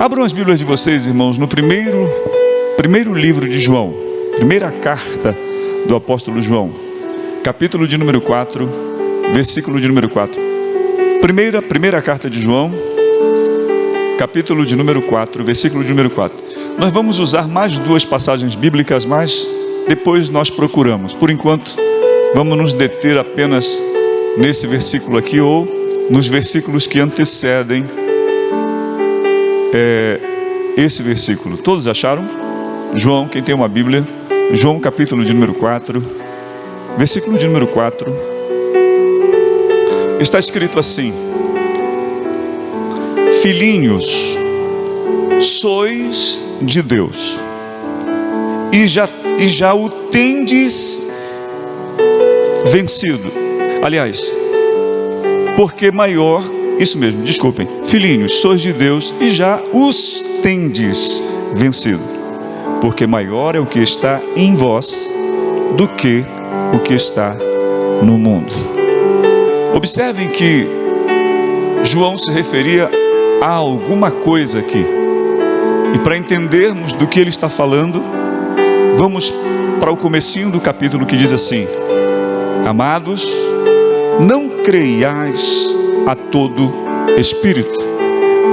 Abram as Bíblias de vocês, irmãos, no primeiro livro de João, primeira carta do apóstolo João, capítulo de número 4, versículo de número 4. Primeira carta de João, capítulo de número 4, versículo de número 4. Nós vamos usar mais duas passagens bíblicas, mas depois nós procuramos. Por enquanto, vamos nos deter apenas nesse versículo aqui ou nos versículos que antecedem esse versículo. Todos acharam? João, quem tem uma Bíblia, João capítulo de número 4, versículo de número 4, está escrito assim: filhinhos, sois de Deus, e já o tendes vencido. Aliás, porque maior, isso mesmo, desculpem, filhinhos, sois de Deus e já os tendes vencido, porque maior é o que está em vós do que o que está no mundo. Observem que João se referia a alguma coisa aqui, e para entendermos do que ele está falando, vamos para o comecinho do capítulo, que diz assim: amados, não creiais a todo espírito,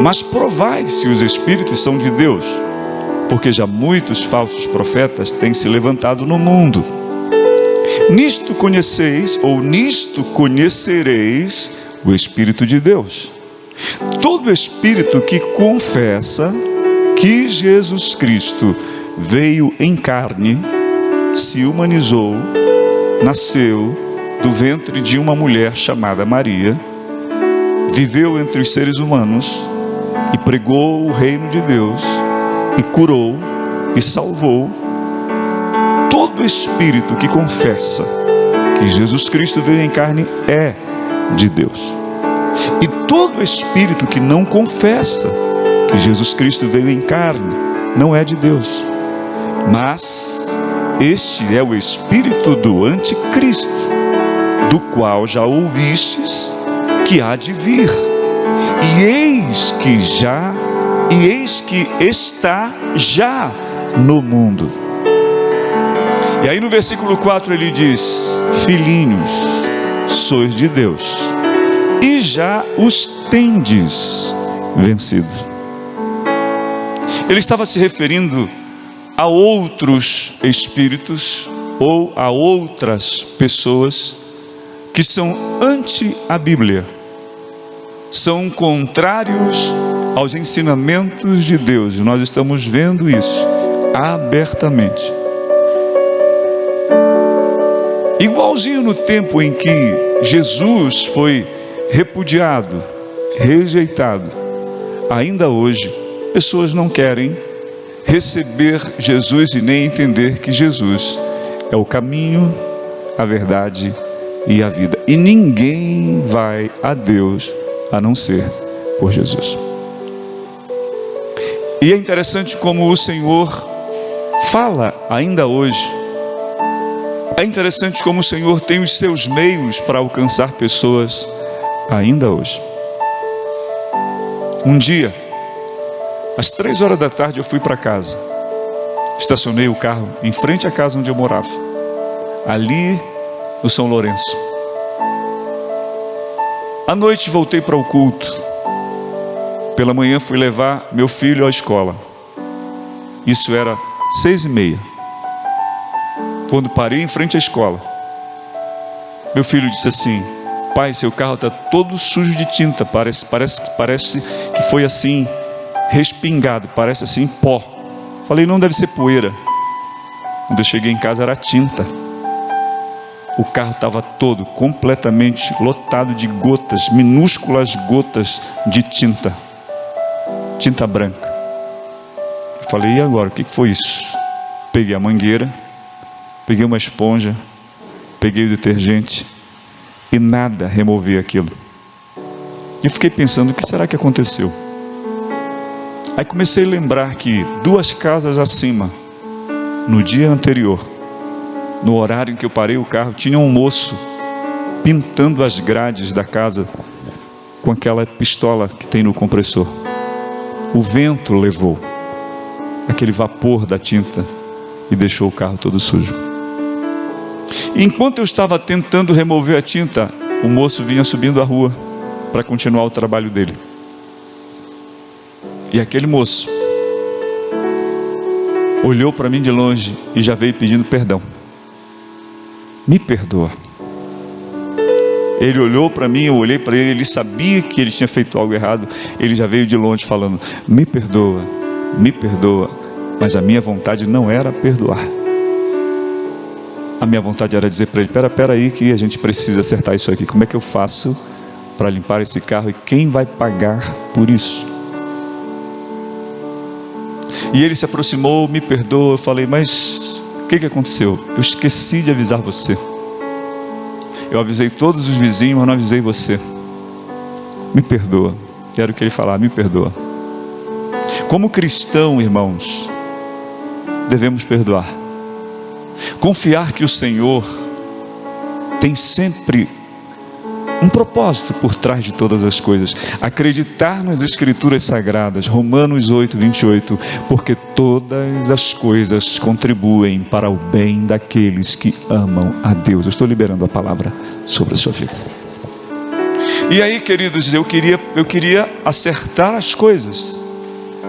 mas provai se os espíritos são de Deus, porque já muitos falsos profetas têm se levantado no mundo. Nisto conheceis, ou nisto conhecereis o Espírito de Deus. Todo espírito que confessa que Jesus Cristo veio em carne, se humanizou, nasceu do ventre de uma mulher chamada Maria, viveu entre os seres humanos e pregou o reino de Deus, e curou e salvou. Todo espírito que confessa que Jesus Cristo veio em carne é de Deus. E todo espírito que não confessa que Jesus Cristo veio em carne não é de Deus. Mas este é o espírito do anticristo, do qual já ouvistes que há de vir, e eis que está já no mundo. E aí no versículo 4 ele diz: filhinhos, sois de Deus e já os tendes vencido. Ele estava se referindo a outros espíritos ou a outras pessoas que são anti a Bíblia, são contrários aos ensinamentos de Deus, e nós estamos vendo isso abertamente. Igualzinho no tempo em que Jesus foi repudiado, rejeitado, ainda hoje pessoas não querem receber Jesus e nem entender que Jesus é o caminho, a verdade e a vida, e ninguém vai a Deus a não ser por Jesus. E é interessante como o Senhor fala ainda hoje. É interessante como o Senhor tem os seus meios para alcançar pessoas ainda hoje. Um dia, às 3 horas da tarde, eu fui para casa. Estacionei o carro em frente à casa onde eu morava, ali no São Lourenço. À noite voltei para o culto. Pela manhã fui levar meu filho à escola. Isso era 6h30. Quando parei em frente à escola, meu filho disse assim: pai, seu carro está todo sujo de tinta, parece que foi assim, respingado, parece assim pó. Falei: não, deve ser poeira. Quando eu cheguei em casa era tinta. O carro estava todo completamente lotado de gotas, minúsculas gotas de tinta branca. Eu falei: e agora, o que foi isso? Peguei a mangueira, peguei uma esponja, peguei o detergente e nada removia aquilo. E fiquei pensando: o que será que aconteceu? Aí comecei a lembrar que 2 casas acima, no dia anterior, no horário em que eu parei o carro, tinha um moço pintando as grades da casa com aquela pistola que tem no compressor. o vento levou aquele vapor da tinta e deixou o carro todo sujo. E enquanto eu estava tentando remover a tinta, o moço vinha subindo a rua para continuar o trabalho dele. E aquele moço olhou para mim de longe e já veio pedindo perdão. Me perdoa. Ele olhou para mim, eu olhei para ele, ele sabia que ele tinha feito algo errado. Ele já veio de longe falando: me perdoa, mas a minha vontade não era perdoar. A minha vontade era dizer para ele: pera aí que a gente precisa acertar isso aqui. Como é que eu faço para limpar esse carro e quem vai pagar por isso? E ele se aproximou: me perdoa. Eu falei: mas o que aconteceu? Eu esqueci de avisar você. Eu avisei todos os vizinhos, mas não avisei você. Me perdoa. Quero que ele falasse: me perdoa. Como cristão, irmãos, devemos perdoar. Confiar que o Senhor tem sempre um propósito por trás de todas as coisas. Acreditar nas Escrituras Sagradas, Romanos 8, 28, porque todas as coisas contribuem para o bem daqueles que amam a Deus. Eu estou liberando a palavra sobre a sua vida. E aí, queridos, eu queria acertar as coisas.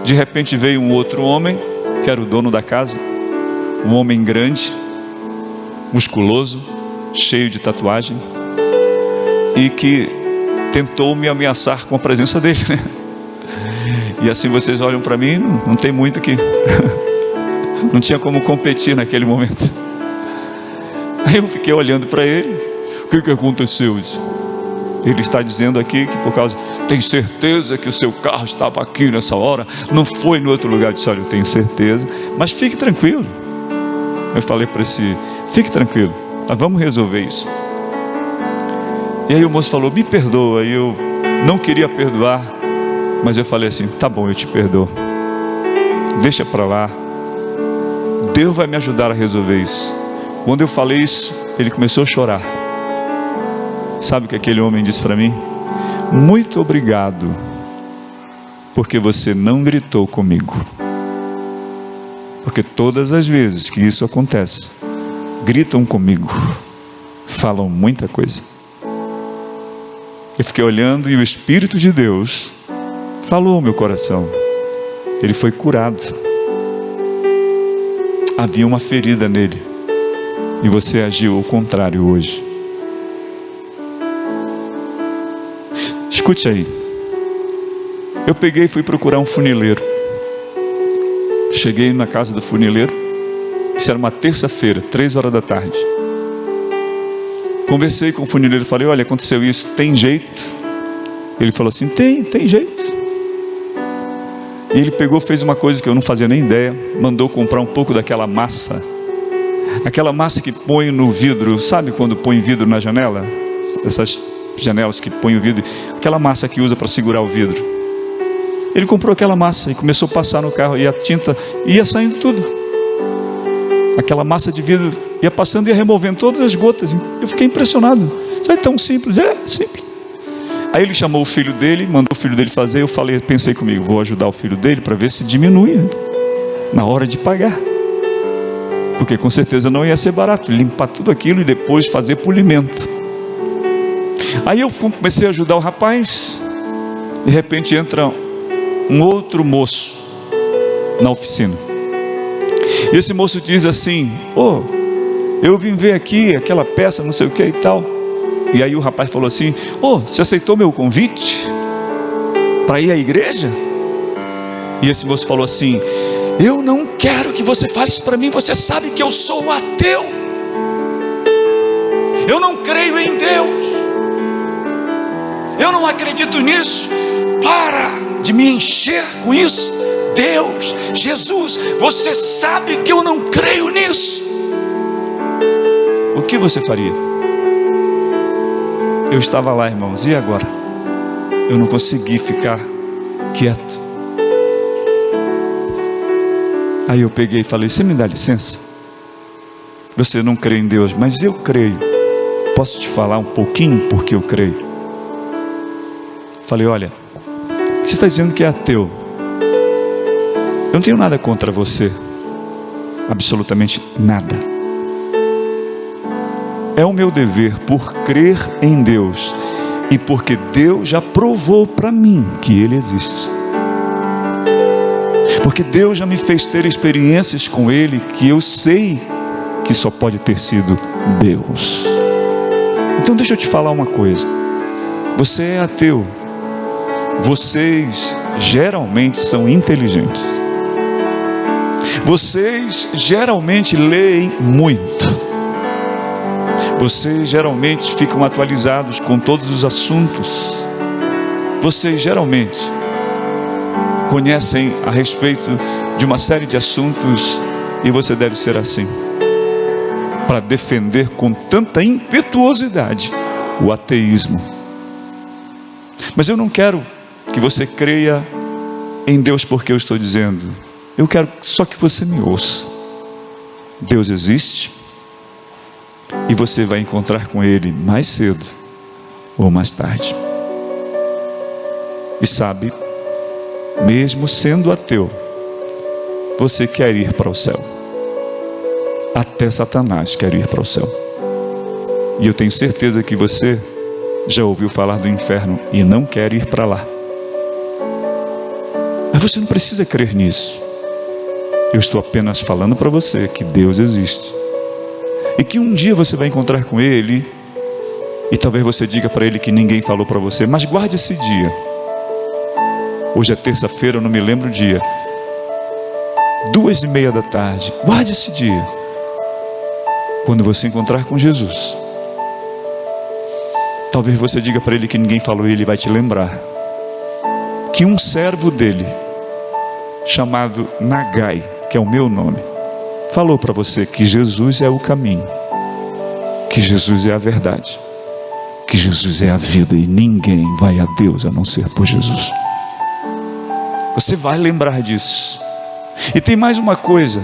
De repente veio um outro homem, que era o dono da casa, um homem grande, musculoso, cheio de tatuagem, e que tentou me ameaçar com a presença dele, né? E assim vocês olham para mim, não tem muito aqui. Não tinha como competir naquele momento. Aí eu fiquei olhando para ele. O que aconteceu? Ele está dizendo aqui que por causa... Tem certeza que o seu carro estava aqui nessa hora? Não foi no outro lugar? Eu disse: olha, eu tenho certeza, mas fique tranquilo. Eu falei para esse: fique tranquilo, nós vamos resolver isso. E aí o moço falou: me perdoa. E eu não queria perdoar, mas eu falei assim: tá bom, eu te perdoo, deixa para lá, Deus vai me ajudar a resolver isso. Quando eu falei isso, ele começou a chorar. Sabe o que aquele homem disse para mim? Muito obrigado, porque você não gritou comigo. Porque todas as vezes que isso acontece, gritam comigo, falam muita coisa. Eu fiquei olhando e o Espírito de Deus falou ao meu coração. Ele foi curado. Havia uma ferida nele e você agiu ao contrário hoje. Escute aí. Eu peguei e fui procurar um funileiro. Cheguei na casa do funileiro. Isso era uma terça-feira, 3h da tarde. Conversei com o funileiro, falei: olha, aconteceu isso, tem jeito? Ele falou assim: tem jeito. E ele pegou, fez uma coisa que eu não fazia nem ideia. Mandou comprar um pouco daquela massa. Aquela massa que põe no vidro. Sabe quando põe vidro na janela? Essas janelas que põe o vidro. Aquela massa que usa para segurar o vidro. Ele comprou aquela massa e começou a passar no carro. E a tinta ia saindo tudo. Aquela massa de vidro ia passando e ia removendo todas as gotas. Eu fiquei impressionado. Isso é tão simples. É simples. Aí ele chamou o filho dele, mandou o filho dele fazer. Eu falei, pensei comigo: vou ajudar o filho dele para ver se diminui, né? Na hora de pagar. Porque com certeza não ia ser barato limpar tudo aquilo e depois fazer polimento. Aí eu comecei a ajudar o rapaz. De repente entra um outro moço na oficina. E esse moço diz assim: eu vim ver aqui aquela peça, não sei o que e tal. E aí o rapaz falou assim: você aceitou meu convite para ir à igreja? E esse moço falou assim: eu não quero que você fale isso para mim, você sabe que eu sou um ateu, eu não creio em Deus, eu não acredito nisso, para de me encher com isso. Deus, Jesus, você sabe que eu não creio nisso. O que você faria? Eu estava lá, irmãos, e agora? Eu não consegui ficar quieto. Aí eu peguei e falei: você me dá licença? Você não crê em Deus, mas eu creio. Posso te falar um pouquinho porque eu creio? Falei: olha, você está dizendo que é ateu, não tenho nada contra você, absolutamente nada. É o meu dever, por crer em Deus e porque Deus já provou para mim que Ele existe, porque Deus já me fez ter experiências com Ele que eu sei que só pode ter sido Deus. Então deixa eu te falar uma coisa. Você é ateu. Vocês geralmente são inteligentes. Vocês geralmente leem muito. Vocês geralmente ficam atualizados com todos os assuntos. Vocês geralmente conhecem a respeito de uma série de assuntos, e você deve ser assim, para defender com tanta impetuosidade o ateísmo. Mas eu não quero que você creia em Deus porque eu estou dizendo. Eu quero só que você me ouça. Deus existe, e você vai encontrar com Ele mais cedo ou mais tarde. E sabe, mesmo sendo ateu, você quer ir para o céu. Até Satanás quer ir para o céu. E eu tenho certeza que você já ouviu falar do inferno e não quer ir para lá. Mas você não precisa crer nisso. Eu estou apenas falando para você que Deus existe, e que um dia você vai encontrar com Ele, e talvez você diga para Ele que ninguém falou para você, mas guarde esse dia. Hoje é terça-feira, eu não me lembro o dia, 2:30 da tarde. Guarde esse dia. Quando você encontrar com Jesus, talvez você diga para Ele que ninguém falou, e Ele vai te lembrar que um servo dele, chamado Nagai, que é o meu nome, falou para você que Jesus é o caminho, que Jesus é a verdade, que Jesus é a vida, e ninguém vai a Deus a não ser por Jesus. Você vai lembrar disso. E tem mais uma coisa.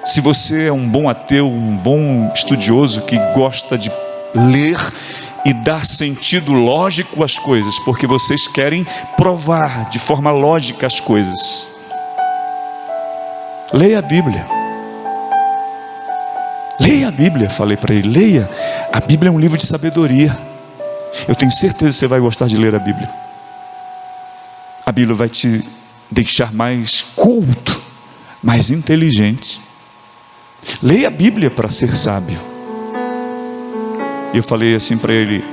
Se você é um bom ateu, um bom estudioso que gosta de ler e dar sentido lógico às coisas, porque vocês querem provar de forma lógica as coisas, leia a Bíblia. Leia a Bíblia, falei para ele, leia. A Bíblia é um livro de sabedoria. Eu tenho certeza que você vai gostar de ler a Bíblia. A Bíblia vai te deixar mais culto, mais inteligente. Leia a Bíblia para ser sábio. E eu falei assim para ele,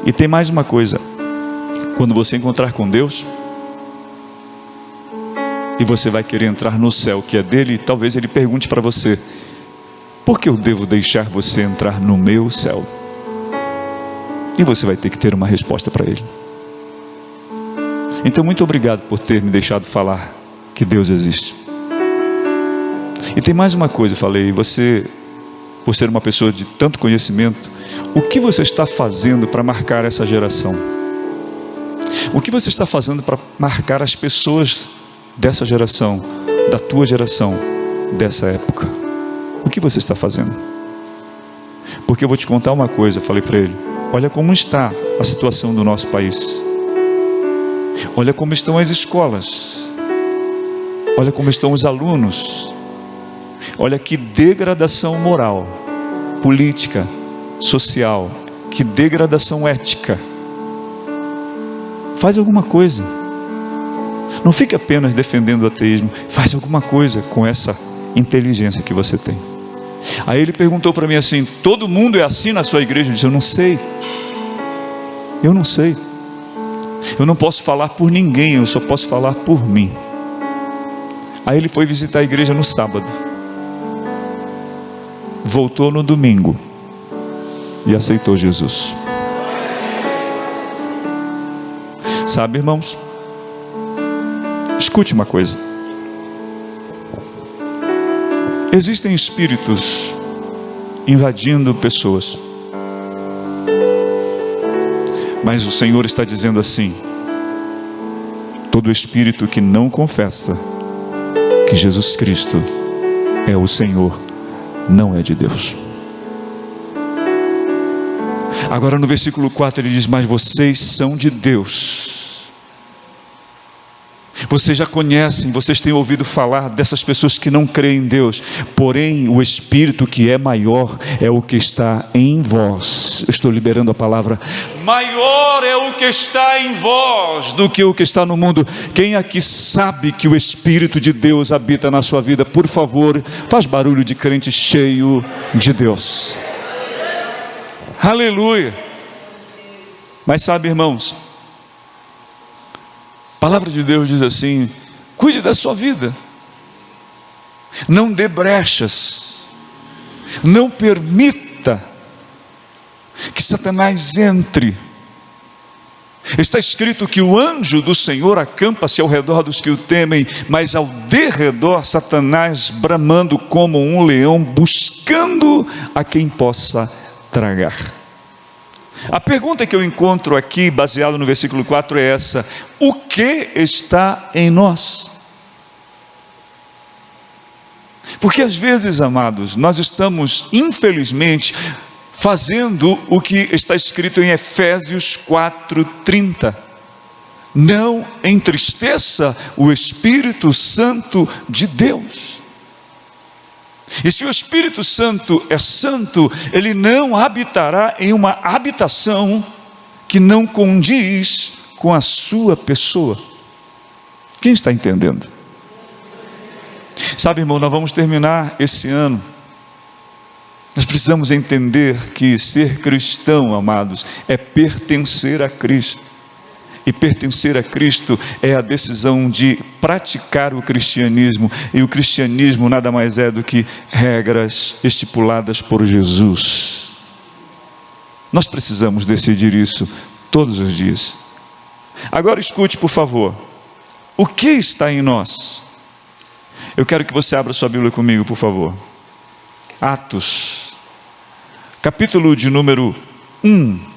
e tem mais uma coisa. Quando você encontrar com Deus, e você vai querer entrar no céu que é dele, talvez ele pergunte para você: por que eu devo deixar você entrar no meu céu? E você vai ter que ter uma resposta para ele. Então, muito obrigado por ter me deixado falar que Deus existe. E tem mais uma coisa, eu falei, você, por ser uma pessoa de tanto conhecimento, o que você está fazendo para marcar essa geração? O que você está fazendo para marcar as pessoas dessa geração, da tua geração, dessa época? O que você está fazendo? Porque eu vou te contar uma coisa, eu falei para ele, olha como está a situação do nosso país. Olha como estão as escolas. Olha como estão os alunos. Olha que degradação moral, política, social, que degradação ética. Faz alguma coisa. Não fique apenas defendendo o ateísmo. Faz alguma coisa com essa inteligência que você tem. Aí ele perguntou para mim assim: todo mundo é assim na sua igreja? Eu disse: eu não sei. Eu não sei. Eu não posso falar por ninguém, eu só posso falar por mim. Aí ele foi visitar a igreja no sábado, voltou no domingo e aceitou Jesus. Sabe, irmãos, escute uma coisa. Existem espíritos invadindo pessoas, mas o Senhor está dizendo assim: todo espírito que não confessa que Jesus Cristo é o Senhor, não é de Deus. Agora no versículo 4 ele diz: mas vocês são de Deus. Vocês já conhecem, vocês têm ouvido falar dessas pessoas que não creem em Deus. Porém, o Espírito que é maior é o que está em vós. Eu estou liberando a palavra. Maior é o que está em vós do que o que está no mundo. Quem aqui sabe que o Espírito de Deus habita na sua vida? Por favor, faz barulho de crente cheio de Deus. Aleluia. Mas sabe, irmãos, a palavra de Deus diz assim: cuide da sua vida, não dê brechas, não permita que Satanás entre. Está escrito que o anjo do Senhor acampa-se ao redor dos que o temem, mas ao derredor Satanás bramando como um leão, buscando a quem possa tragar. A pergunta que eu encontro aqui, baseado no versículo 4, é essa: o que está em nós? Porque às vezes, amados, nós estamos, infelizmente, fazendo o que está escrito em Efésios 4:30. Não entristeça o Espírito Santo de Deus. E se o Espírito Santo é santo, ele não habitará em uma habitação que não condiz com a sua pessoa. Quem está entendendo? Sabe, irmão, nós vamos terminar esse ano. Nós precisamos entender que ser cristão, amados, é pertencer a Cristo. E pertencer a Cristo é a decisão de praticar o cristianismo. E o cristianismo nada mais é do que regras estipuladas por Jesus. Nós precisamos decidir isso todos os dias. Agora escute, por favor. O que está em nós? Eu quero que você abra sua Bíblia comigo, por favor. Atos, capítulo de número 1.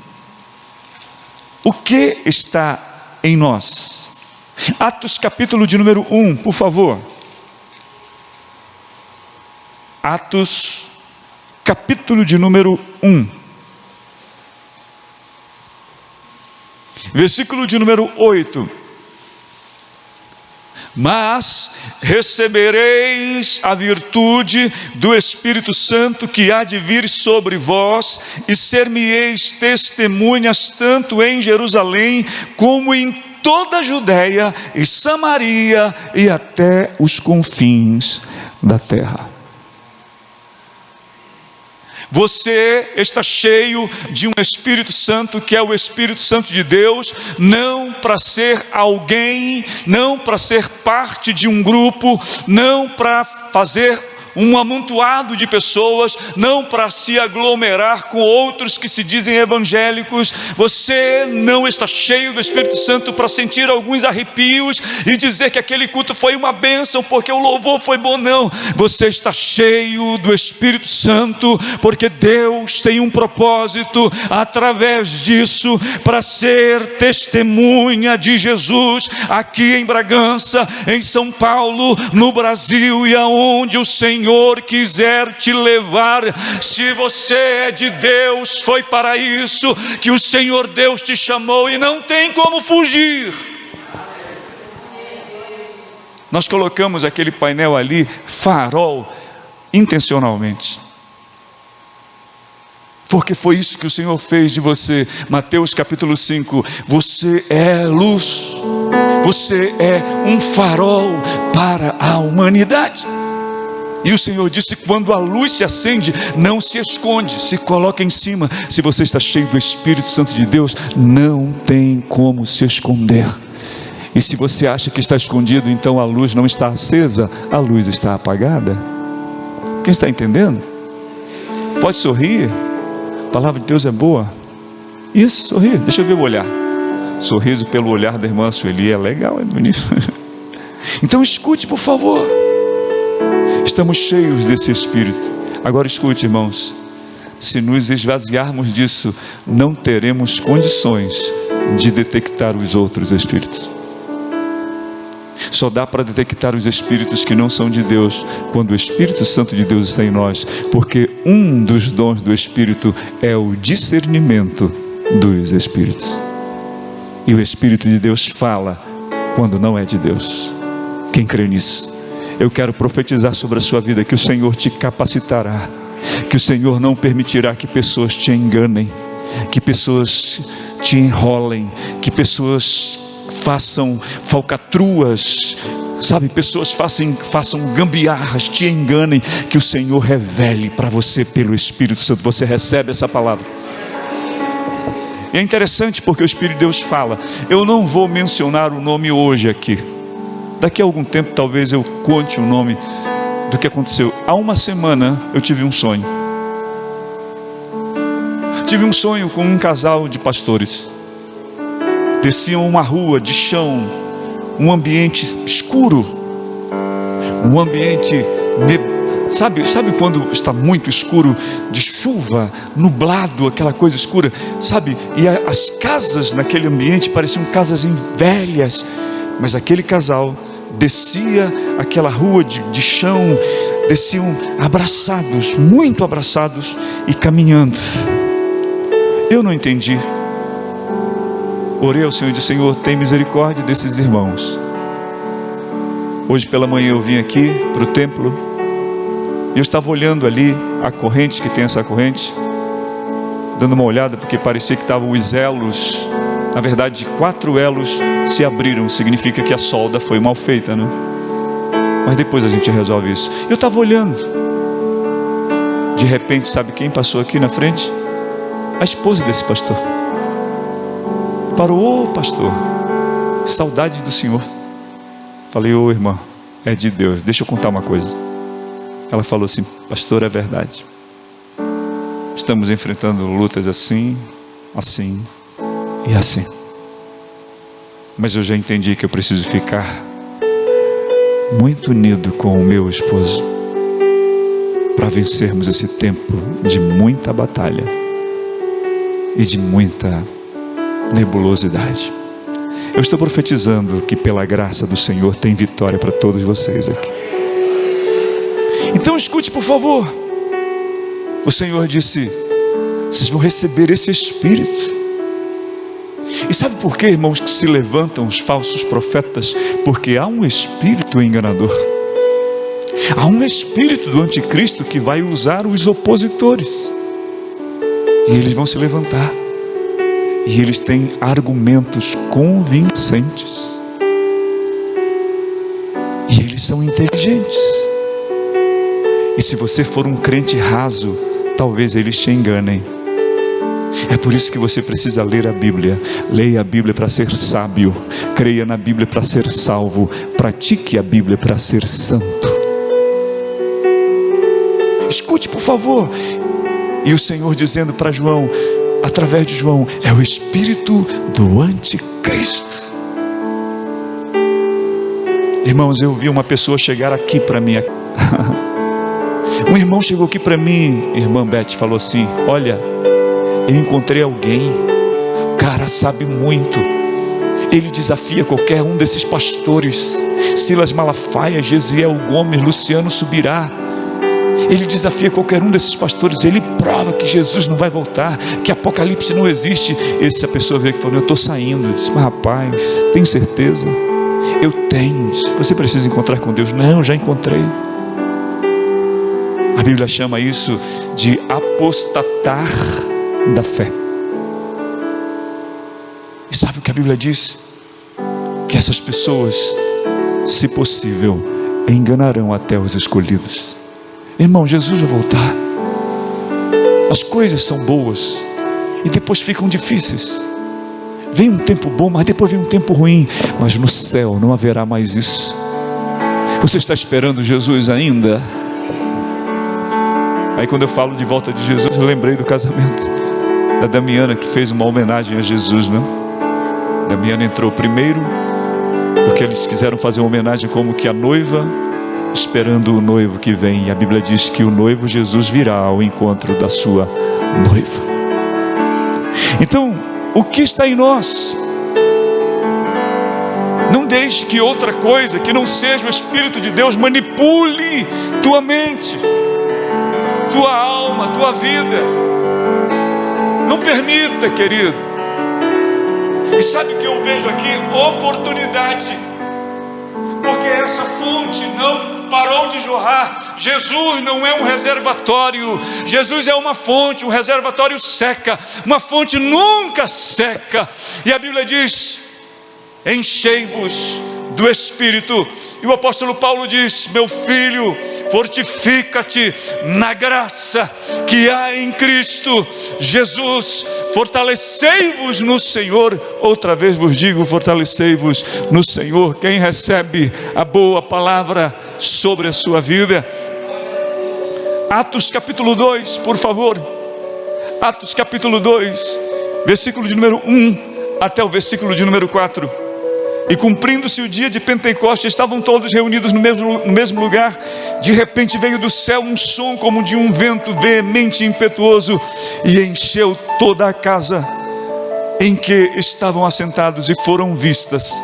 O que está em nós? Atos capítulo de número 1, por favor. Atos capítulo de número 1. Versículo de número 8. Mas recebereis a virtude do Espírito Santo que há de vir sobre vós, e ser-me-eis testemunhas tanto em Jerusalém, como em toda a Judéia e Samaria, e até os confins da terra. Você está cheio de um Espírito Santo, que é o Espírito Santo de Deus, não para ser alguém, não para ser parte de um grupo, não para fazer um amontoado de pessoas, não para se aglomerar com outros que se dizem evangélicos. Você não está cheio do Espírito Santo para sentir alguns arrepios e dizer que aquele culto foi uma bênção porque o louvor foi bom. Não, você está cheio do Espírito Santo porque Deus tem um propósito através disso, para ser testemunha de Jesus aqui em Bragança, em São Paulo, no Brasil e aonde o Senhor quiser te levar. Se você é de Deus, foi para isso que o Senhor Deus te chamou e não tem como fugir. Nós colocamos aquele painel ali, farol, intencionalmente, porque foi isso que o Senhor fez de você. Mateus capítulo 5, você é luz, você é um farol para a humanidade. E o Senhor disse: quando a luz se acende, não se esconde, se coloca em cima. Se você está cheio do Espírito Santo de Deus, não tem como se esconder. E se você acha que está escondido, então a luz não está acesa, a luz está apagada. Quem está entendendo? Pode sorrir, a palavra de Deus é boa. Isso, sorrir, deixa eu ver o olhar. Sorriso pelo olhar da irmã Sueli, é legal, é bonito. Então escute, por favor. Estamos cheios desse Espírito. Agora escute, irmãos, se nos esvaziarmos disso, não teremos condições de detectar os outros espíritos. Só dá para detectar os espíritos que não são de Deus quando o Espírito Santo de Deus está em nós, porque um dos dons do Espírito é o discernimento dos espíritos. E o Espírito de Deus fala quando não é de Deus. Quem crê nisso? Eu quero profetizar sobre a sua vida que o Senhor te capacitará, que o Senhor não permitirá que pessoas te enganem, que pessoas te enrolem, que pessoas façam falcatruas, sabe, pessoas façam gambiarras, te enganem, que o Senhor revele para você pelo Espírito Santo. Você recebe essa palavra. E é interessante porque o Espírito de Deus fala, eu não vou mencionar o nome hoje aqui, daqui a algum tempo talvez eu conte o nome do que aconteceu. Há uma semana eu tive um sonho com um casal de pastores. Desciam uma rua de chão, um ambiente escuro, um ambiente sabe quando está muito escuro, de chuva, nublado, aquela coisa escura, sabe? E as casas naquele ambiente pareciam casas velhas, mas aquele casal descia aquela rua de chão, desciam abraçados, muito abraçados e caminhando. Eu não entendi. Orei ao Senhor e disse: Senhor, tem misericórdia desses irmãos. Hoje pela manhã eu vim aqui para o templo e eu estava olhando ali a corrente, que tem essa corrente, dando uma olhada, porque parecia que estavam os elos, na verdade 4 elos se abriram. Significa que a solda foi mal feita, né? Mas depois a gente resolve isso. Eu estava olhando, de repente, sabe quem passou aqui na frente? A esposa desse pastor. Parou: ô pastor, saudade do senhor. Falei: ô irmã, é de Deus, deixa eu contar uma coisa. Ela falou assim: pastor, é verdade, estamos enfrentando lutas assim, assim e assim, mas eu já entendi que eu preciso ficar muito unido com o meu esposo para vencermos esse tempo de muita batalha e de muita nebulosidade. Eu estou profetizando que pela graça do Senhor tem vitória para todos vocês aqui. Então escute, por favor. O Senhor disse: vocês vão receber esse Espírito. E sabe por que, irmãos, que se levantam os falsos profetas? Porque há um espírito enganador, há um espírito do anticristo que vai usar os opositores, e eles vão se levantar, e eles têm argumentos convincentes, e eles são inteligentes. E se você for um crente raso, talvez eles te enganem. É por isso que você precisa ler a Bíblia. Leia a Bíblia para ser sábio, creia na Bíblia para ser salvo, pratique a Bíblia para ser santo. Escute, por favor. E o Senhor dizendo para João, através de João: é o espírito do anticristo. Irmãos, eu vi uma pessoa chegar aqui para mim. Um irmão chegou aqui para mim, irmã Beth, falou assim: olha, eu encontrei alguém, o cara sabe muito, ele desafia qualquer um desses pastores, Silas Malafaia, Gesiel Gomes, Luciano Subirá. Ele desafia qualquer um desses pastores, ele prova que Jesus não vai voltar, que Apocalipse não existe. Essa pessoa veio aqui e falou: eu estou saindo. Eu disse: mas rapaz, tem certeza? Eu tenho. Você precisa encontrar com Deus. Não, já encontrei. A Bíblia chama isso de apostatar da fé. E sabe o que a Bíblia diz? Que essas pessoas, se possível, enganarão até os escolhidos. Irmão, Jesus vai voltar. As coisas são boas e depois ficam difíceis. Vem um tempo bom, mas depois vem um tempo ruim. Mas no céu não haverá mais isso. Você está esperando Jesus ainda? Aí quando eu falo de volta de Jesus, eu lembrei do casamento da Damiana, que fez uma homenagem a Jesus, né? Damiana entrou primeiro, porque eles quiseram fazer uma homenagem como que a noiva esperando o noivo que vem. E a Bíblia diz que o noivo Jesus virá ao encontro da sua noiva. Então, o que está em nós? Não deixe que outra coisa, que não seja o Espírito de Deus, manipule tua mente, tua alma, tua vida. Não permita, querido. E sabe o que eu vejo aqui? Oportunidade porque essa fonte não parou de jorrar. Jesus não é um reservatório, Jesus é uma fonte, um reservatório seca, uma fonte nunca seca. E a Bíblia diz: enchei-vos do Espírito. E o apóstolo Paulo diz: meu filho, fortifica-te na graça que há em Cristo Jesus, fortalecei-vos no Senhor. Outra vez vos digo, fortalecei-vos no Senhor. Quem recebe a boa palavra sobre a sua vida? Atos capítulo 2, por favor. Atos capítulo 2, versículo de número 1 até o versículo de número 4. E cumprindo-se o dia de Pentecostes, estavam todos reunidos no mesmo lugar. De repente veio do céu um som como de um vento veemente e impetuoso, e encheu toda a casa em que estavam assentados. E foram vistas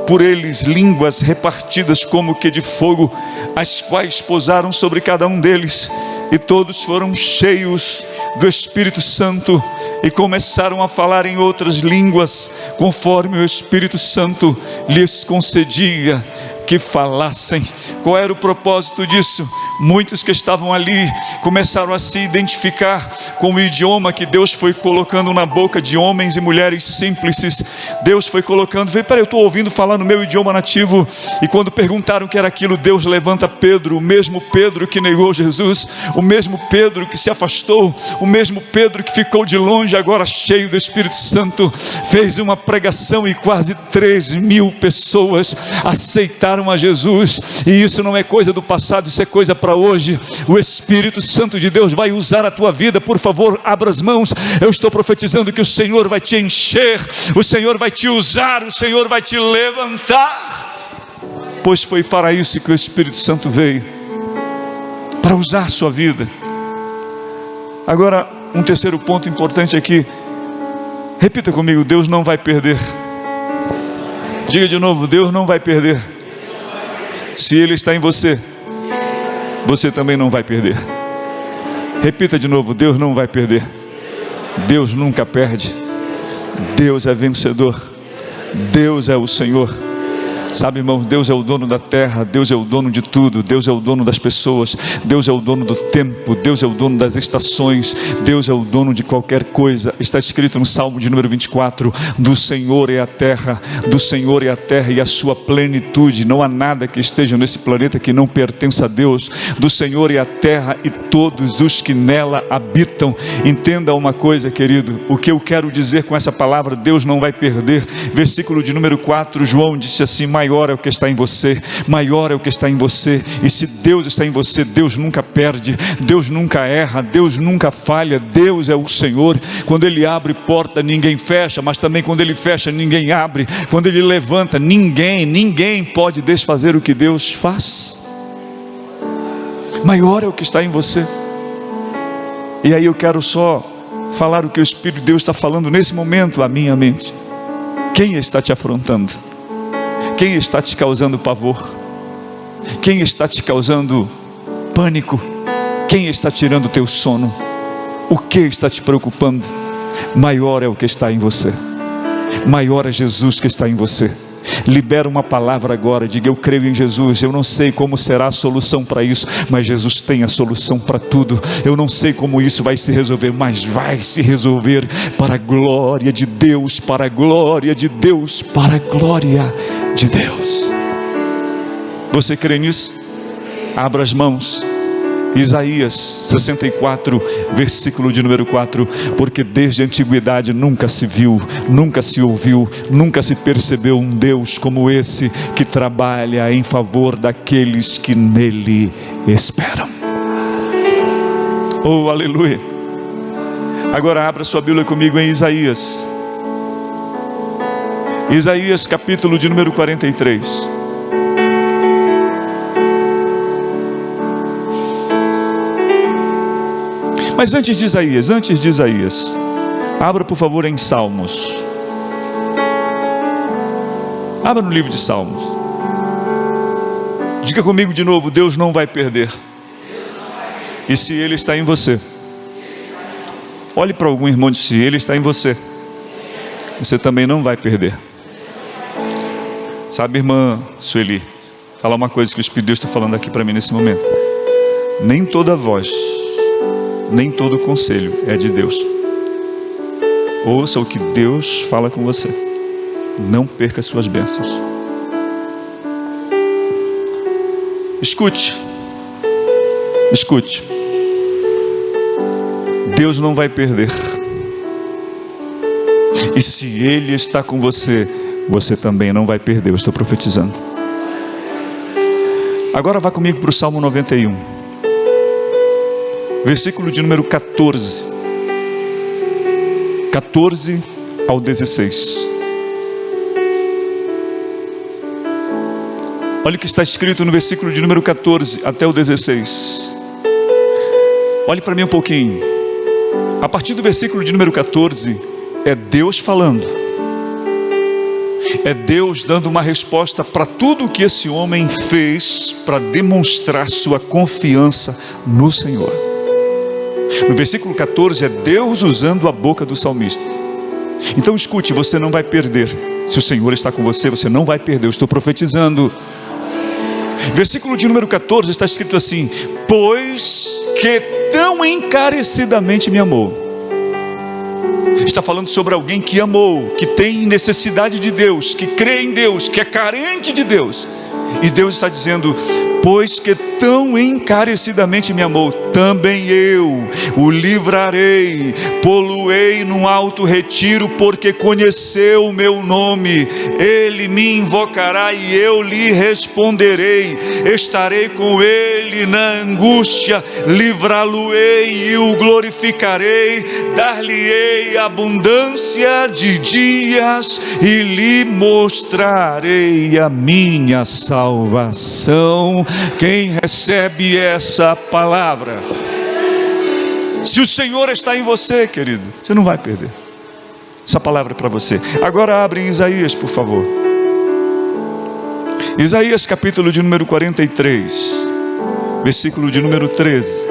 por eles línguas repartidas como que de fogo, as quais pousaram sobre cada um deles. E todos foram cheios do Espírito Santo e começaram a falar em outras línguas, conforme o Espírito Santo lhes concedia que falassem. Qual era o propósito disso? Muitos que estavam ali começaram a se identificar com o idioma que Deus foi colocando na boca de homens e mulheres simples. Deus foi colocando, peraí, eu estou ouvindo falar no meu idioma nativo. E quando perguntaram o que era aquilo, Deus levanta Pedro, o mesmo Pedro que negou Jesus, o mesmo Pedro que se afastou, o mesmo Pedro que ficou de longe, agora cheio do Espírito Santo, fez uma pregação e quase 3.000 pessoas aceitaram a Jesus. E isso não é coisa do passado, isso é coisa para hoje. O Espírito Santo de Deus vai usar a tua vida. Por favor, abra as mãos. Eu estou profetizando que o Senhor vai te encher, o Senhor vai te usar, o Senhor vai te levantar, pois foi para isso que o Espírito Santo veio, para usar a sua vida. Agora, um terceiro ponto importante aqui. Repita comigo: Deus não vai perder. Diga de novo: Deus não vai perder. Se Ele está em você, você também não vai perder. Repita de novo: Deus não vai perder. Deus nunca perde. Deus é vencedor. Deus é o Senhor. Sabe, irmãos, Deus é o dono da terra, Deus é o dono de tudo, Deus é o dono das pessoas, Deus é o dono do tempo, Deus é o dono das estações, Deus é o dono de qualquer coisa. Está escrito no Salmo de número 24, do Senhor é a terra, do Senhor é a terra e a sua plenitude. Não há nada que esteja nesse planeta que não pertença a Deus. Do Senhor é a terra e todos os que nela habitam. Entenda uma coisa, querido, o que eu quero dizer com essa palavra: Deus não vai perder. Versículo de número 4, João disse assim: maior é o que está em você, maior é o que está em você. E se Deus está em você, Deus nunca perde, Deus nunca erra, Deus nunca falha. Deus é o Senhor. Quando Ele abre porta, ninguém fecha, mas também quando Ele fecha, ninguém abre. Quando Ele levanta, ninguém pode desfazer o que Deus faz. Maior é o que está em você. E aí eu quero só falar o que o Espírito de Deus está falando nesse momento à minha mente. Quem está te afrontando? Quem está te causando pavor? Quem está te causando pânico? Quem está tirando o teu sono? O que está te preocupando? Maior é o que está em você. Maior é Jesus que está em você. Libera uma palavra agora, diga: eu creio em Jesus. Eu não sei como será a solução para isso, mas Jesus tem a solução para tudo. Eu não sei como isso vai se resolver, mas vai se resolver para a glória de Deus, para a glória de Deus, para a glória de Deus. Você crê nisso? Abra as mãos. Isaías 64, versículo de número 4. Porque desde a antiguidade nunca se viu, nunca se ouviu, nunca se percebeu um Deus como esse, que trabalha em favor daqueles que nele esperam. Oh, aleluia. Agora abra sua Bíblia comigo em Isaías. Isaías capítulo de número 43. Mas antes de Isaías, abra por favor em Salmos. Abra no livro de Salmos. Diga comigo de novo: Deus não vai perder. E se Ele está em você, olhe para algum irmão e diz: se Ele está em você, você também não vai perder. Sabe, irmã Sueli, falar uma coisa que o Espírito de Deus está falando aqui para mim nesse momento. Nem toda voz, nem todo conselho é de Deus. Ouça o que Deus fala com você. Não perca suas bênçãos. Escute. Escute. Deus não vai perder. E se Ele está com você, você também não vai perder. Eu estou profetizando. Agora vá comigo para o Salmo 91. Versículo de número 14. 14 ao 16. Olha o que está escrito no versículo de número 14 até o 16. Olhe para mim um pouquinho. A partir do versículo de número 14, é Deus falando. É Deus dando uma resposta para tudo o que esse homem fez para demonstrar sua confiança no Senhor. No versículo 14 é Deus usando a boca do salmista. Então escute, você não vai perder. Se o Senhor está com você, você não vai perder. Eu estou profetizando. Versículo de número 14 está escrito assim: pois que tão encarecidamente me amou. Está falando sobre alguém que amou, que tem necessidade de Deus, que crê em Deus, que é carente de Deus. E Deus está dizendo: pois que tão encarecidamente me amou, também eu o livrarei, pô-lo-ei num alto retiro, porque conheceu o meu nome. Ele me invocará e eu lhe responderei. Estarei com ele na angústia, livrá-lo-ei e o glorificarei. Dar-lhe-ei abundância de dias e lhe mostrarei a minha salvação. Quem recebe essa palavra? Se o Senhor está em você, querido, você não vai perder. Essa palavra é para você. Agora abre em Isaías, por favor. Isaías capítulo de número 43, versículo de número 13.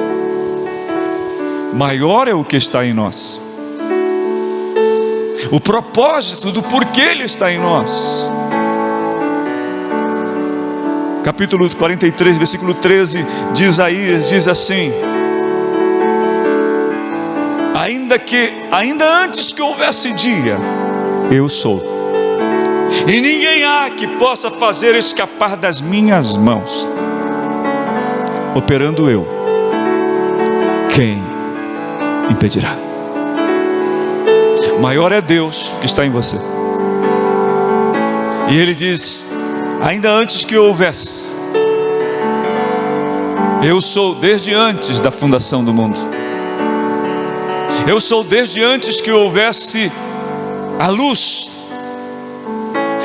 Maior é o que está em nós. O propósito do porquê Ele está em nós. Capítulo 43, versículo 13 de Isaías diz assim: ainda antes que houvesse dia, eu sou, e ninguém há que possa fazer escapar das minhas mãos. Operando eu, quem impedirá? Maior é Deus que está em você. E Ele diz: ainda antes que houvesse, eu sou desde antes da fundação do mundo. Eu sou desde antes que houvesse a luz.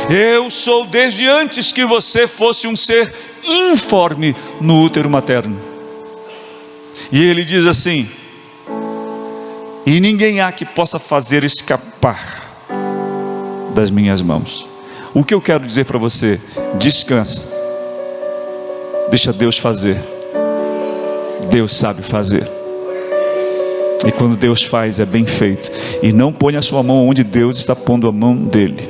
Eu sou desde antes que você fosse um ser informe no útero materno. E Ele diz assim: e ninguém há que possa fazer escapar das minhas mãos. O que eu quero dizer para você? Descansa. Deixa Deus fazer. Deus sabe fazer. E quando Deus faz, é bem feito. E não ponha a sua mão onde Deus está pondo a mão dele.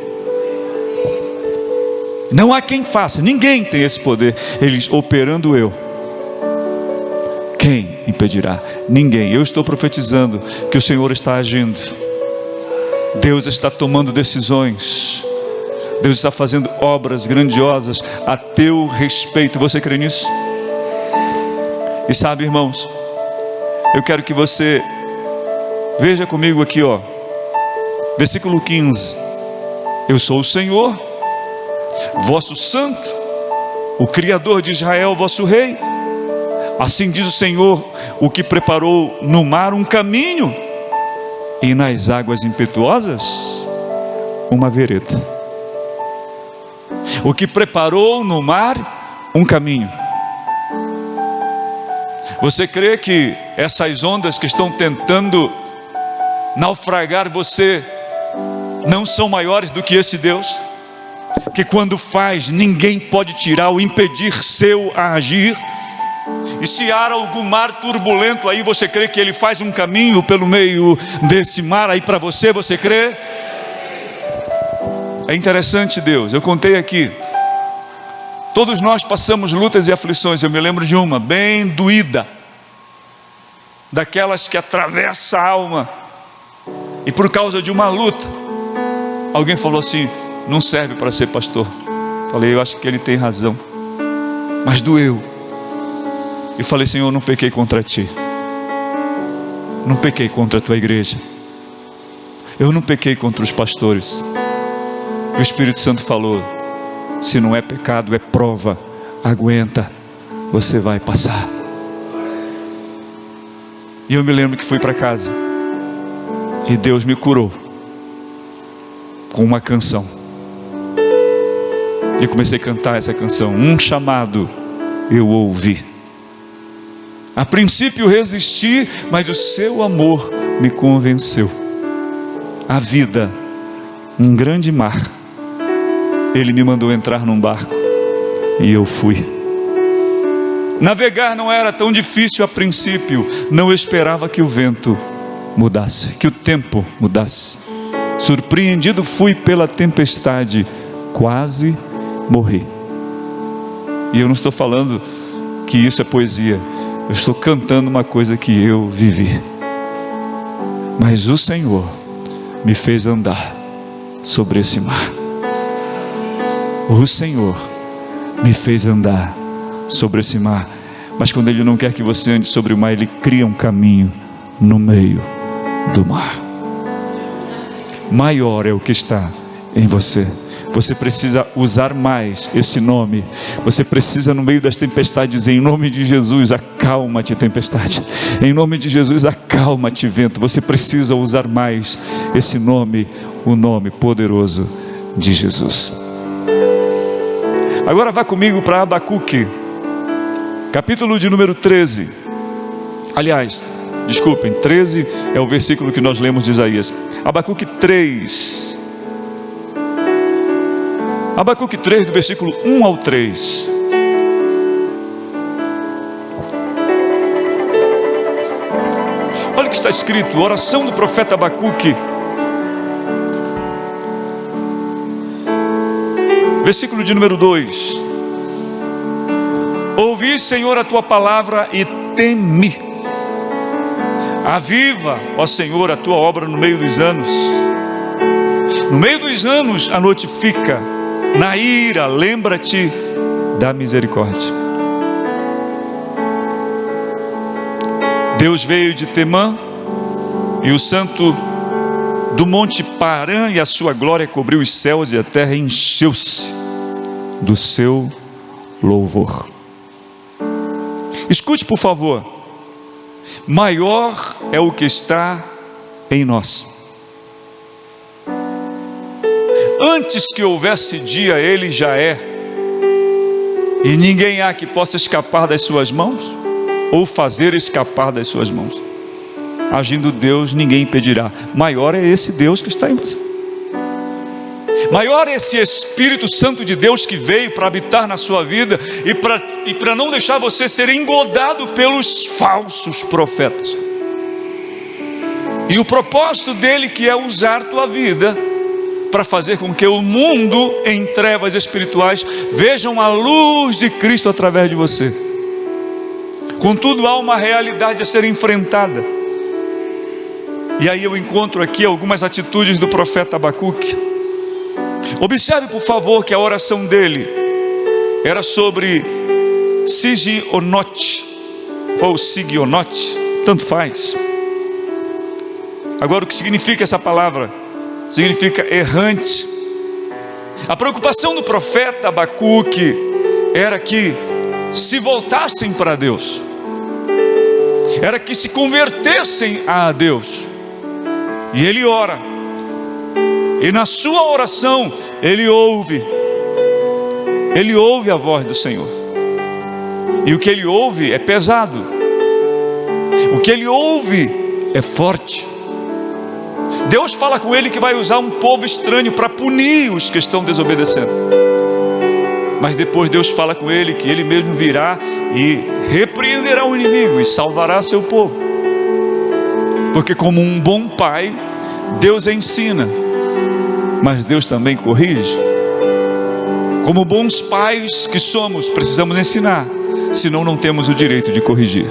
Não há quem faça. Ninguém tem esse poder. Ele diz: operando eu, quem impedirá? Ninguém. Eu estou profetizando que o Senhor está agindo. Deus está tomando decisões. Deus está fazendo obras grandiosas a teu respeito. Você crê nisso? E sabe, irmãos, eu quero que você veja comigo aqui, ó, versículo 15. Eu sou o Senhor, vosso santo, o Criador de Israel, vosso rei. Assim diz o Senhor, o que preparou no mar um caminho, e nas águas impetuosas uma vereda. O que preparou no mar um caminho. Você crê que essas ondas que estão tentando naufragar você não são maiores do que esse Deus? Que quando faz, ninguém pode tirar ou impedir seu agir. E se há algum mar turbulento aí, você crê que Ele faz um caminho pelo meio desse mar aí para você? Você crê? É interessante, Deus, eu contei aqui Todos nós passamos lutas e aflições. Eu me lembro de uma bem doída, daquelas que atravessa a alma. E por causa de uma luta, alguém falou assim: não serve para ser pastor. Falei: eu acho que ele tem razão. Mas doeu. E falei: Senhor, não pequei contra ti, não pequei contra a tua igreja, eu não pequei contra os pastores. E o Espírito Santo falou: se não é pecado, é prova, aguenta, você vai passar. E eu me lembro que fui para casa e Deus me curou com uma canção. E comecei a cantar essa canção. Um chamado eu ouvi. A princípio resisti, mas o seu amor me convenceu. A vida, um grande mar. Ele me mandou entrar num barco e eu fui. Navegar não era tão difícil a princípio. Não esperava que o vento mudasse, que o tempo mudasse. Surpreendido fui pela tempestade, quase morri. E eu não estou falando que isso é poesia, eu estou cantando uma coisa que eu vivi. Mas o Senhor me fez andar sobre esse mar. O Senhor me fez andar sobre esse mar. Mas quando Ele não quer que você ande sobre o mar, Ele cria um caminho no meio do mar. Maior é o que está em você. Você precisa usar mais esse nome. Você precisa, no meio das tempestades, dizer: em nome de Jesus, acalma-te tempestade. Em nome de Jesus, acalma-te vento. Você precisa usar mais esse nome, o nome poderoso de Jesus. Agora vá comigo para Abacuque, capítulo de número 13. Aliás, desculpem, 13 é o versículo que nós lemos de Isaías. Abacuque 3. Abacuque 3, do versículo 1 ao 3. Olha o que está escrito, oração do profeta Abacuque. Versículo de número 2. Ouvi, Senhor, a tua palavra e temi. Aviva, ó Senhor, a tua obra no meio dos anos. No meio dos anos a notifica. Na ira, lembra-te da misericórdia. Deus veio de Temã, e o santo do monte Parã, e a sua glória cobriu os céus, e a terra encheu-se do seu louvor. Escute, por favor. Maior é o que está em nós. Antes que houvesse dia, Ele já é. E ninguém há que possa escapar das suas mãos, ou fazer escapar das suas mãos. Agindo Deus, ninguém impedirá. Maior é esse Deus que está em você. Maior é esse Espírito Santo de Deus que veio para habitar na sua vida e para não deixar você ser engodado pelos falsos profetas. E o propósito dele, que é usar tua vida para fazer com que o mundo em trevas espirituais vejam a luz de Cristo através de você. Contudo, há uma realidade a ser enfrentada. E aí eu encontro aqui algumas atitudes do profeta Abacuque. Observe, por favor, que a oração dele era sobre Sigionote ou Sigionote, tanto faz. Agora, o que significa essa palavra? Significa errante. A preocupação do profeta Abacuque era que se voltassem para Deus, era que se convertessem a Deus. E ele ora, e na sua oração ele ouve a voz do Senhor. E o que ele ouve é pesado, o que ele ouve é forte. Deus fala com ele que vai usar um povo estranho para punir os que estão desobedecendo. Mas depois Deus fala com ele que ele mesmo virá e repreenderá o inimigo e salvará seu povo. Porque como um bom pai, Deus ensina, mas Deus também corrige. Como bons pais que somos, precisamos ensinar, senão não temos o direito de corrigir.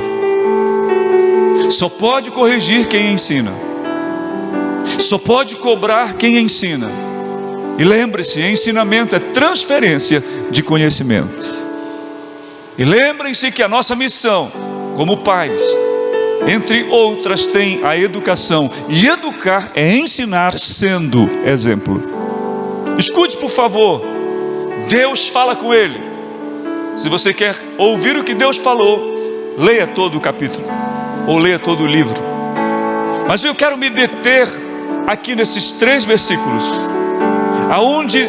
Só pode corrigir quem ensina, só pode cobrar quem ensina. E lembre-se, ensinamento é transferência de conhecimento. E lembrem-se que a nossa missão como pais, entre outras, tem a educação. E educar é ensinar sendo exemplo. Escute, por favor. Deus fala com ele. Se você quer ouvir o que Deus falou, leia todo o capítulo, ou leia todo o livro. Mas eu quero me deter aqui nesses 3 versículos, aonde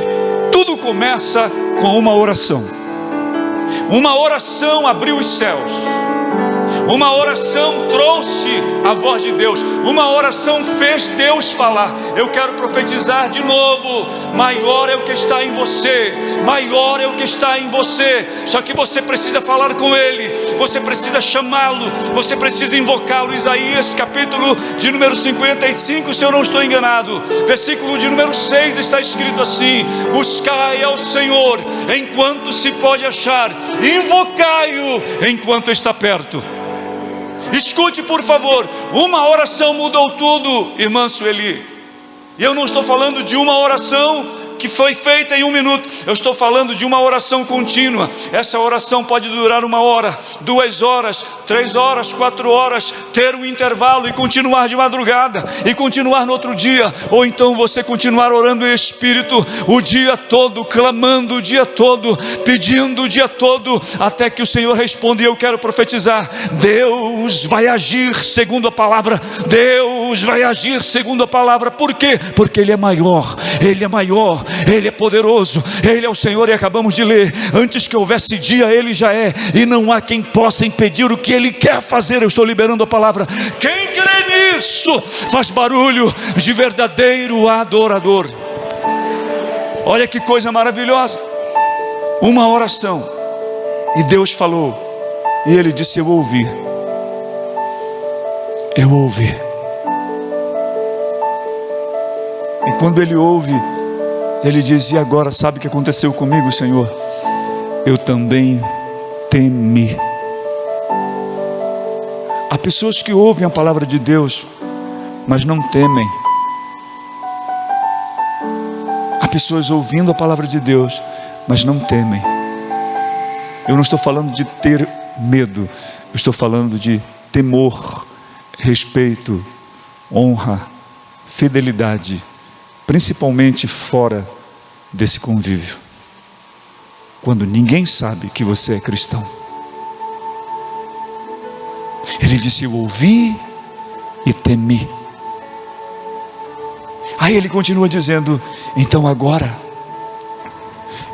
tudo começa com uma oração. Uma oração abriu os céus. Uma oração trouxe a voz de Deus. Uma oração fez Deus falar. Eu quero profetizar de novo. Maior é o que está em você. Maior é o que está em você. Só que você precisa falar com Ele. Você precisa chamá-lo. Você precisa invocá-lo. Isaías capítulo de número 55, se eu não estou enganado, versículo de número 6, está escrito assim: buscai ao Senhor enquanto se pode achar, invocai-o enquanto está perto. Escute, por favor, uma oração mudou tudo, irmã Sueli. E eu não estou falando de uma oração que foi feita em 1 minuto. Eu estou falando de uma oração contínua. Essa oração pode durar 1 hora, 2 horas, 3 horas, 4 horas, ter um intervalo e continuar de madrugada, e continuar no outro dia. Ou então você continuar orando em espírito o dia todo, clamando o dia todo, pedindo o dia todo, até que o Senhor responda. E eu quero profetizar: Deus vai agir segundo a palavra. Deus vai agir segundo a palavra. Por quê? Porque Ele é maior, Ele é maior, Ele é poderoso, Ele é o Senhor. E acabamos de ler: antes que houvesse dia, Ele já é, e não há quem possa impedir o que Ele quer fazer. Eu estou liberando a palavra. Quem crê nisso faz barulho de verdadeiro adorador. Olha que coisa maravilhosa. Uma oração, e Deus falou, e Ele disse: eu ouvi. Eu ouvi. E quando Ele ouve, Ele diz: e agora, sabe o que aconteceu comigo, Senhor? Eu também temi. Há pessoas que ouvem a palavra de Deus, mas não temem. Há pessoas ouvindo a palavra de Deus, mas não temem. Eu não estou falando de ter medo, eu estou falando de temor, respeito, honra, fidelidade, principalmente fora desse convívio, quando ninguém sabe que você é cristão. Ele disse: eu ouvi e temi. Aí ele continua dizendo: então agora,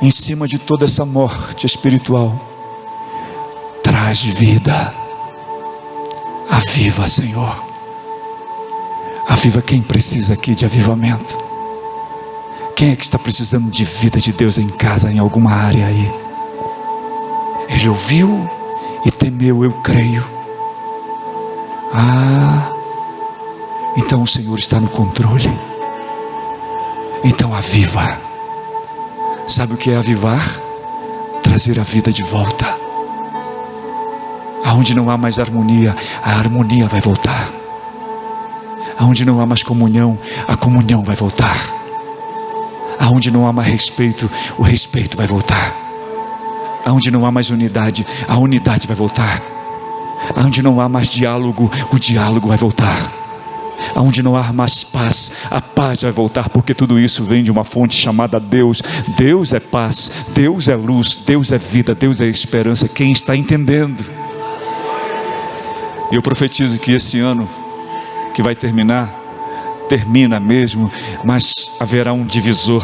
em cima de toda essa morte espiritual, traz vida. Aviva, Senhor. Aviva quem precisa aqui de avivamento. Quem é que está precisando de vida de Deus em casa, em alguma área aí? Ele ouviu e temeu, eu creio. Então o Senhor está no controle. Então aviva. Sabe o que é avivar? Trazer a vida de volta. Aonde não há mais harmonia, a harmonia vai voltar. Aonde não há mais comunhão, a comunhão vai voltar. Aonde não há mais respeito, o respeito vai voltar. Aonde não há mais unidade, a unidade vai voltar. Aonde não há mais diálogo, o diálogo vai voltar. Aonde não há mais paz, a paz vai voltar, porque tudo isso vem de uma fonte chamada Deus. Deus é paz, Deus é luz, Deus é vida, Deus é esperança. Quem está entendendo? E eu profetizo que esse ano que vai termina mesmo, mas haverá um divisor,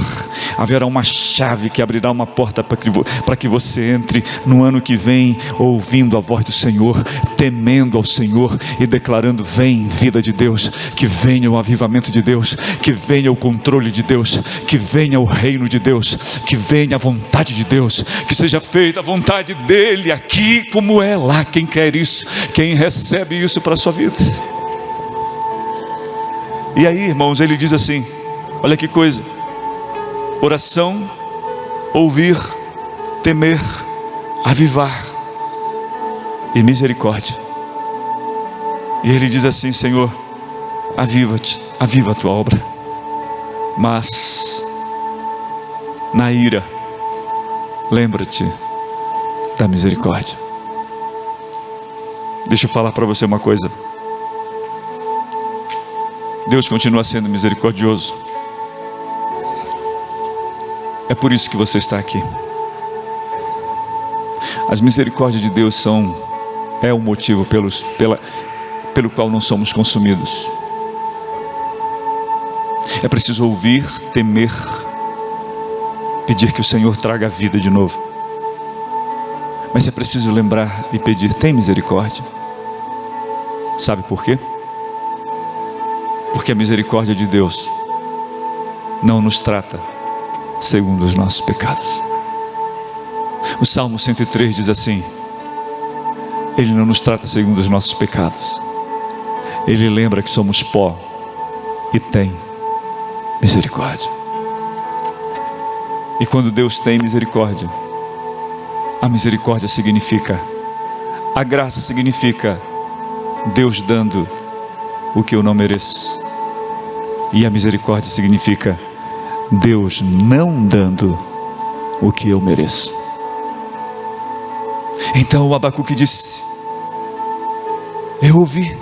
haverá uma chave que abrirá uma porta para que você entre no ano que vem ouvindo a voz do Senhor, temendo ao Senhor e declarando: vem vida de Deus, que venha o avivamento de Deus, que venha o controle de Deus, que venha o reino de Deus, que venha a vontade de Deus, que seja feita a vontade dEle aqui como é lá. Quem quer isso? Quem recebe isso para a sua vida? E aí, irmãos, ele diz assim, olha que coisa: oração, ouvir temer, avivar e misericórdia. E ele diz assim: Senhor, aviva-te, aviva a tua obra, mas na ira, lembra-te da misericórdia. Deixa eu falar para você uma coisa. Deus continua sendo misericordioso. É por isso que você está aqui. As misericórdias de Deus é o motivo pelo qual não somos consumidos. É preciso ouvir, temer, pedir que o Senhor traga a vida de novo. Mas é preciso lembrar e pedir: tem misericórdia. Sabe por quê? Porque a misericórdia de Deus não nos trata segundo os nossos pecados. O Salmo 103 diz assim: Ele não nos trata segundo os nossos pecados. Ele lembra que somos pó e tem misericórdia. E quando Deus tem misericórdia, a misericórdia significa, a graça significa Deus dando o que eu não mereço. E a misericórdia significa Deus não dando o que eu mereço. Então o Abacuque disse: eu ouvi.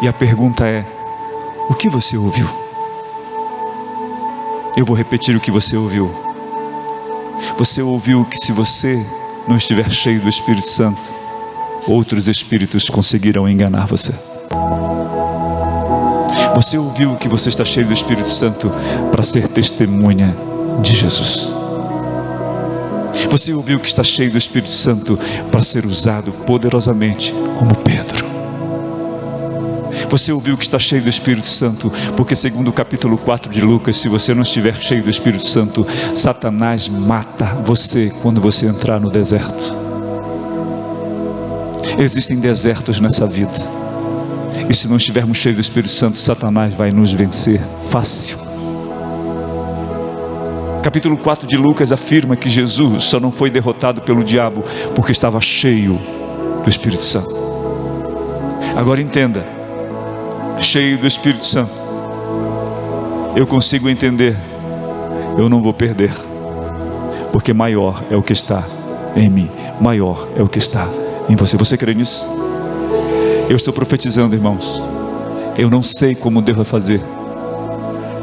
E a pergunta é: o que você ouviu? Eu vou repetir o que você ouviu. Você ouviu que se você não estiver cheio do Espírito Santo, outros espíritos conseguirão enganar você. Você ouviu que você está cheio do Espírito Santo para ser testemunha de Jesus. Você ouviu que está cheio do Espírito Santo para ser usado poderosamente como Pedro. Você ouviu que está cheio do Espírito Santo porque, segundo o capítulo 4 de Lucas, se você não estiver cheio do Espírito Santo, Satanás mata você quando você entrar no deserto. Existem desertos nessa vida, e se não estivermos cheios do Espírito Santo, Satanás vai nos vencer fácil. Capítulo 4 de Lucas afirma que Jesus só não foi derrotado pelo diabo porque estava cheio do Espírito Santo. Agora entenda: cheio do Espírito Santo, eu consigo entender, eu não vou perder, porque maior é o que está em mim, maior é o que está em você. Você crê nisso? Eu estou profetizando, irmãos. Eu não sei como Deus vai fazer,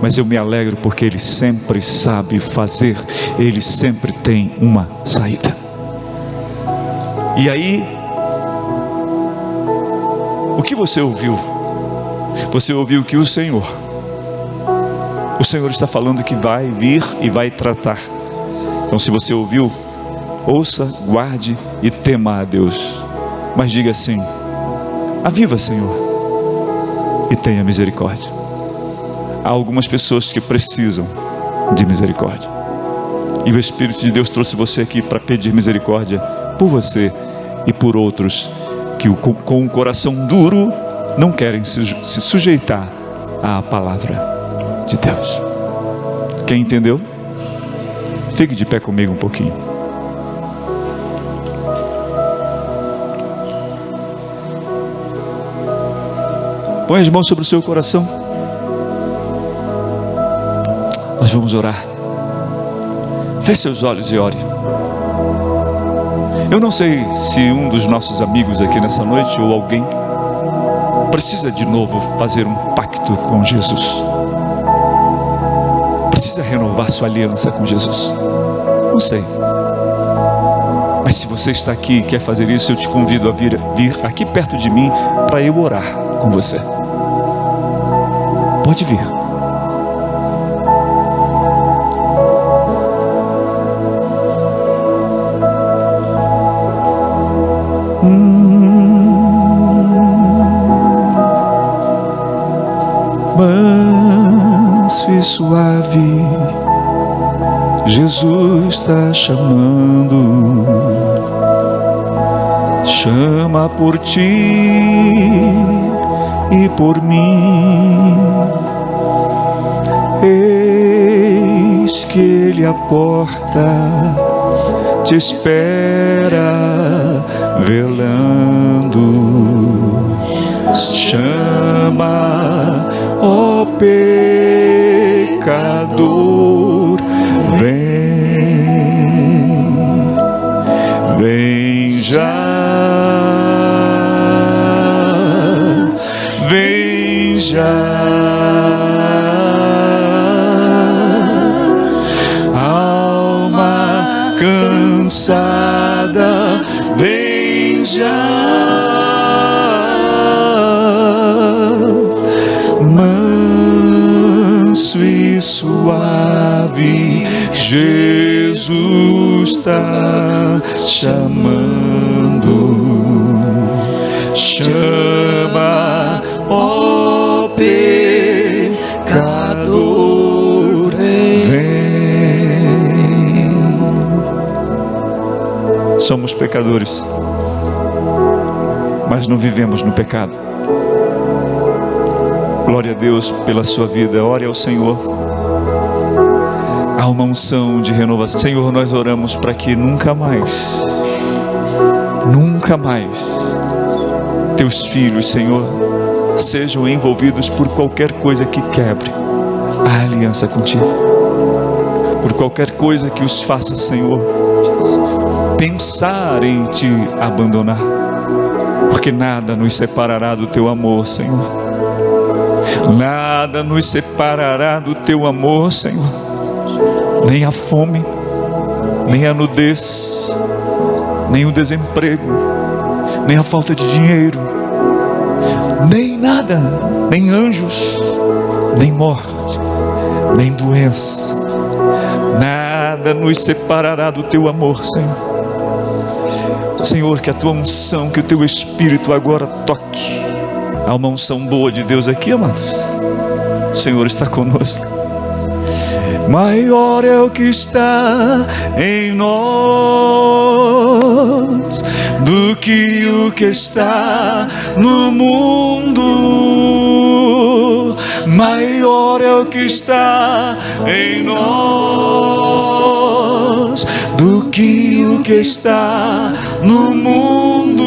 mas eu me alegro porque Ele sempre sabe fazer. Ele sempre tem uma saída. E aí, o que você ouviu? Você ouviu que o Senhor está falando que vai vir e vai tratar. Então, se você ouviu, ouça, guarde e tema a Deus. Mas diga assim: aviva, Senhor, e tenha misericórdia. Há algumas pessoas que precisam de misericórdia, e o Espírito de Deus trouxe você aqui para pedir misericórdia por você e por outros que com um coração duro não querem se sujeitar à palavra de Deus. Quem entendeu? Fique de pé comigo um pouquinho. Põe as mãos sobre o seu coração. Nós vamos orar. Feche seus olhos e ore. Eu não sei se um dos nossos amigos aqui nessa noite, ou alguém, precisa de novo fazer um pacto com Jesus. Precisa renovar sua aliança com Jesus. Não sei. Mas se você está aqui e quer fazer isso, eu te convido a vir aqui perto de mim para eu orar com você. Pode vir. Manso e suave, Jesus está chamando. Chama por ti e por mim. Eis que Ele a porta te espera velando. Chama, ó pecador, vem já, alma cansada, vem já, manso e suave, Jesus está chamando. Chama, ó pecador, vem. Somos pecadores, mas não vivemos no pecado. Glória a Deus pela sua vida. Ore ao Senhor. Há uma unção de renovação. Senhor, nós oramos para que nunca mais teus filhos, Senhor, sejam envolvidos por qualquer coisa que quebre a aliança contigo, por qualquer coisa que os faça, Senhor, pensar em te abandonar, porque nada nos separará do teu amor, Senhor. Nada nos separará do teu amor, Senhor. Nem a fome, nem a nudez, nem o desemprego, nem a falta de dinheiro, nem nada, nem anjos, nem morte, nem doença. Nada nos separará do teu amor, Senhor. Senhor, que a tua unção, que o teu Espírito agora toque. Há uma unção boa de Deus aqui, amados. O Senhor está conosco. Maior é o que está em nós do que o que está no mundo. Maior é o que está em nós do que o que está no mundo.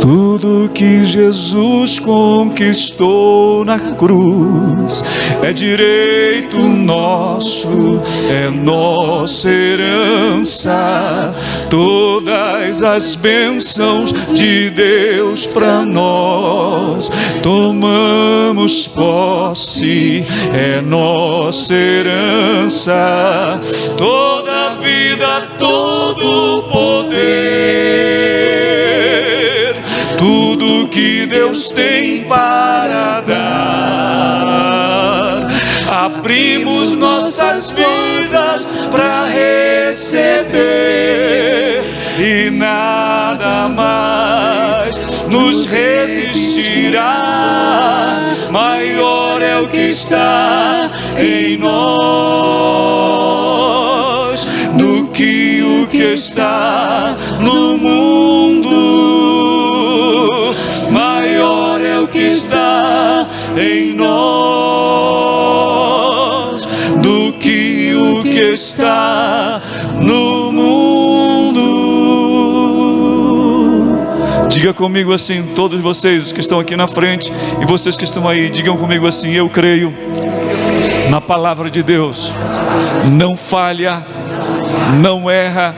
Tudo que Jesus conquistou na cruz é direito nosso, é nossa herança. Todas as bênçãos de Deus para nós tomamos posse, é nossa herança. Toda a vida, todo o poder, tudo que Deus tem para dar, abrimos nossas vidas para receber, e nada mais nos resistirá. Maior é o que está em nós do que o que está no mundo. Maior é o que está em nós do que o que está no mundo. Diga comigo assim, todos vocês, os que estão aqui na frente e vocês que estão aí, digam comigo assim: eu creio na palavra de Deus, não falha, não erra,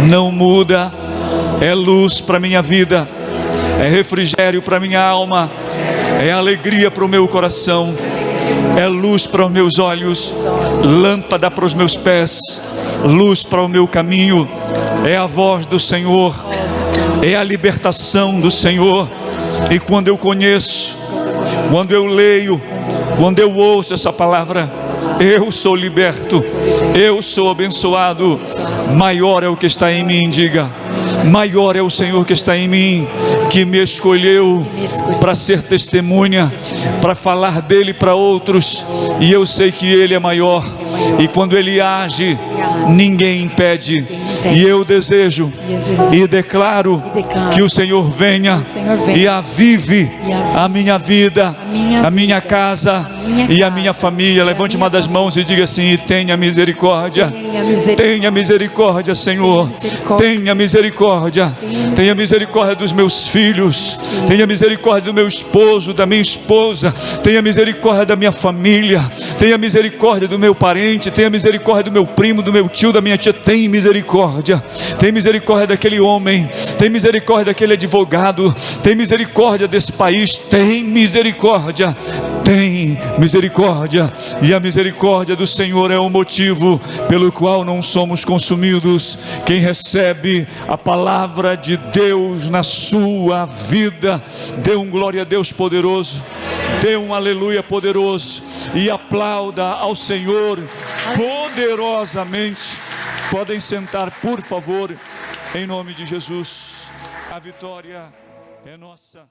não muda, é luz para minha vida, é refrigério para minha alma, é alegria para o meu coração, é luz para os meus olhos, lâmpada para os meus pés, luz para o meu caminho. É a voz do Senhor, é a libertação do Senhor. E quando eu conheço, quando eu leio, quando eu ouço essa palavra, eu sou liberto, eu sou abençoado. Maior é o que está em mim, diga: maior é o Senhor que está em mim. que me escolheu para ser testemunha, para falar dele para outros, e eu sei que ele é maior, e quando ele age, ninguém impede. E eu desejo e declaro que o Senhor venha e avive a minha vida, a minha casa e a minha família. Levante uma das mãos e diga assim: e tenha misericórdia. Tenha misericórdia, Senhor. Tenha misericórdia. Tenha misericórdia dos meus filhos. Tenha misericórdia do meu esposo, da minha esposa. Tenha misericórdia da minha família. Tenha misericórdia do meu parente. Tenha misericórdia do meu primo, do meu tio, da minha tia. Tem misericórdia. Tem misericórdia daquele homem. Tem misericórdia daquele advogado. Tem misericórdia desse país. Tem misericórdia. Tem misericórdia. E a misericórdia do Senhor é o motivo pelo qual não somos consumidos. Quem recebe a palavra de Deus na sua vida, dê um glória a Deus poderoso, dê um aleluia poderoso e aplauda ao Senhor poderosamente. Podem sentar, por favor, em nome de Jesus. A vitória é nossa.